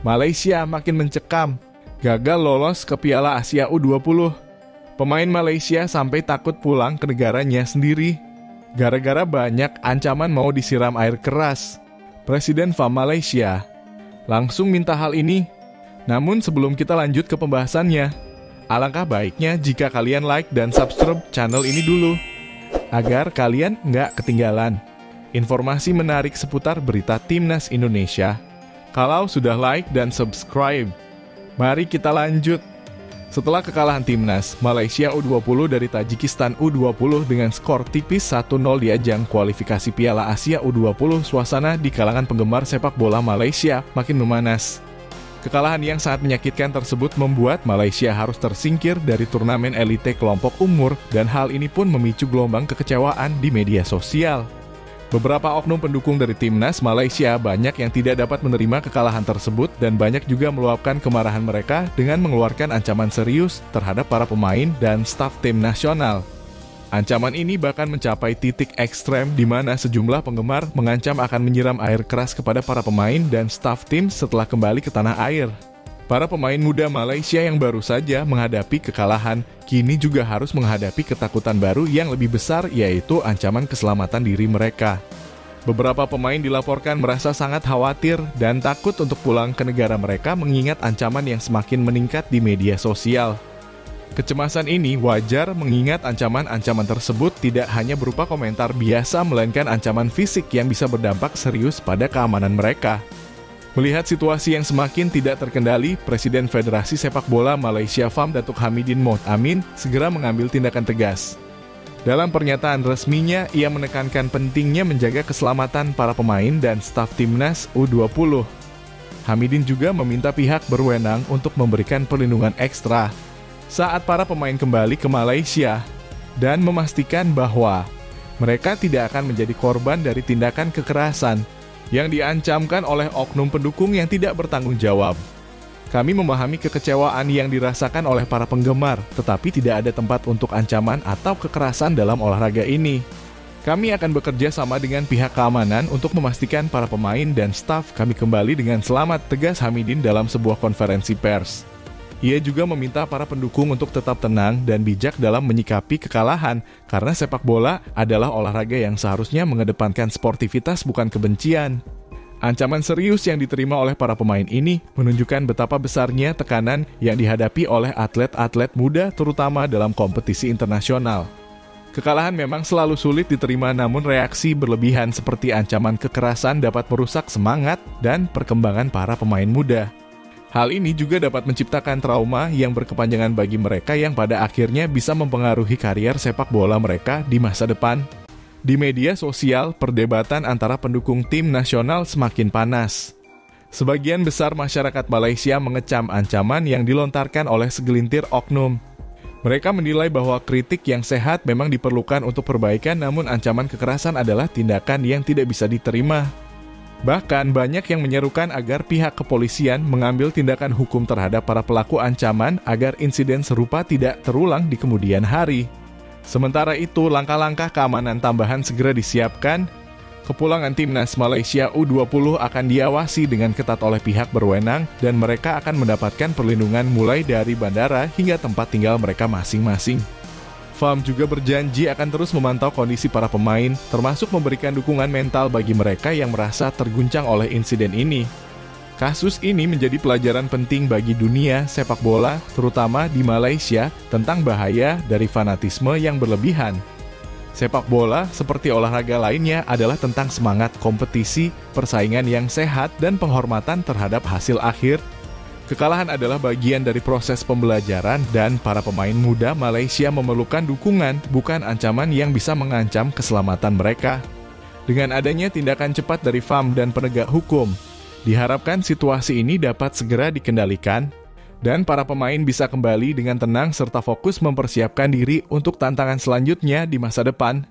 Malaysia makin mencekam, gagal lolos ke Piala Asia U20. Pemain Malaysia sampai takut pulang ke negaranya sendiri, gara-gara banyak ancaman mau disiram air keras. Presiden FAM Malaysia langsung minta hal ini. Namun sebelum kita lanjut ke pembahasannya, alangkah baiknya jika kalian like dan subscribe channel ini dulu, agar kalian nggak ketinggalan informasi menarik seputar berita Timnas Indonesia. Kalau sudah like dan subscribe, mari kita lanjut. Setelah kekalahan Timnas Malaysia U20 dari Tajikistan U20 dengan skor tipis 1-0 di ajang kualifikasi Piala Asia U20, suasana di kalangan penggemar sepak bola Malaysia makin memanas. Kekalahan yang sangat menyakitkan tersebut membuat Malaysia harus tersingkir dari turnamen elite kelompok umur, dan hal ini pun memicu gelombang kekecewaan di media sosial. Beberapa oknum pendukung dari Timnas Malaysia banyak yang tidak dapat menerima kekalahan tersebut dan banyak juga meluapkan kemarahan mereka dengan mengeluarkan ancaman serius terhadap para pemain dan staf tim nasional. Ancaman ini bahkan mencapai titik ekstrem di mana sejumlah penggemar mengancam akan menyiram air keras kepada para pemain dan staf tim setelah kembali ke tanah air. Para pemain muda Malaysia yang baru saja menghadapi kekalahan, kini juga harus menghadapi ketakutan baru yang lebih besar, yaitu ancaman keselamatan diri mereka. Beberapa pemain dilaporkan merasa sangat khawatir dan takut untuk pulang ke negara mereka mengingat ancaman yang semakin meningkat di media sosial. Kecemasan ini wajar mengingat ancaman-ancaman tersebut tidak hanya berupa komentar biasa, melainkan ancaman fisik yang bisa berdampak serius pada keamanan mereka. Melihat situasi yang semakin tidak terkendali, Presiden Federasi Sepak Bola Malaysia FAM Datuk Hamidin Mohd Amin segera mengambil tindakan tegas. Dalam pernyataan resminya, ia menekankan pentingnya menjaga keselamatan para pemain dan staf Timnas U20. Hamidin juga meminta pihak berwenang untuk memberikan perlindungan ekstra saat para pemain kembali ke Malaysia dan memastikan bahwa mereka tidak akan menjadi korban dari tindakan kekerasan yang diancamkan oleh oknum pendukung yang tidak bertanggung jawab. Kami memahami kekecewaan yang dirasakan oleh para penggemar, tetapi tidak ada tempat untuk ancaman atau kekerasan dalam olahraga ini. Kami akan bekerja sama dengan pihak keamanan untuk memastikan para pemain dan staf kami kembali dengan selamat, tegas Hamidin dalam sebuah konferensi pers. Ia juga meminta para pendukung untuk tetap tenang dan bijak dalam menyikapi kekalahan, karena sepak bola adalah olahraga yang seharusnya mengedepankan sportivitas bukan kebencian. Ancaman serius yang diterima oleh para pemain ini menunjukkan betapa besarnya tekanan yang dihadapi oleh atlet-atlet muda, terutama dalam kompetisi internasional. Kekalahan memang selalu sulit diterima, namun reaksi berlebihan seperti ancaman kekerasan dapat merusak semangat dan perkembangan para pemain muda. Hal ini juga dapat menciptakan trauma yang berkepanjangan bagi mereka yang pada akhirnya bisa mempengaruhi karier sepak bola mereka di masa depan. Di media sosial, perdebatan antara pendukung tim nasional semakin panas. Sebagian besar masyarakat Malaysia mengecam ancaman yang dilontarkan oleh segelintir oknum. Mereka menilai bahwa kritik yang sehat memang diperlukan untuk perbaikan, namun ancaman kekerasan adalah tindakan yang tidak bisa diterima. Bahkan banyak yang menyerukan agar pihak kepolisian mengambil tindakan hukum terhadap para pelaku ancaman agar insiden serupa tidak terulang di kemudian hari. Sementara itu, langkah-langkah keamanan tambahan segera disiapkan. Kepulangan Timnas Malaysia U20 akan diawasi dengan ketat oleh pihak berwenang dan mereka akan mendapatkan perlindungan mulai dari bandara hingga tempat tinggal mereka masing-masing. FAM juga berjanji akan terus memantau kondisi para pemain, termasuk memberikan dukungan mental bagi mereka yang merasa terguncang oleh insiden ini. Kasus ini menjadi pelajaran penting bagi dunia sepak bola, terutama di Malaysia, tentang bahaya dari fanatisme yang berlebihan. Sepak bola, seperti olahraga lainnya, adalah tentang semangat kompetisi, persaingan yang sehat, dan penghormatan terhadap hasil akhir. Kekalahan adalah bagian dari proses pembelajaran dan para pemain muda Malaysia memerlukan dukungan, bukan ancaman yang bisa mengancam keselamatan mereka. Dengan adanya tindakan cepat dari FAM dan penegak hukum, diharapkan situasi ini dapat segera dikendalikan dan para pemain bisa kembali dengan tenang serta fokus mempersiapkan diri untuk tantangan selanjutnya di masa depan.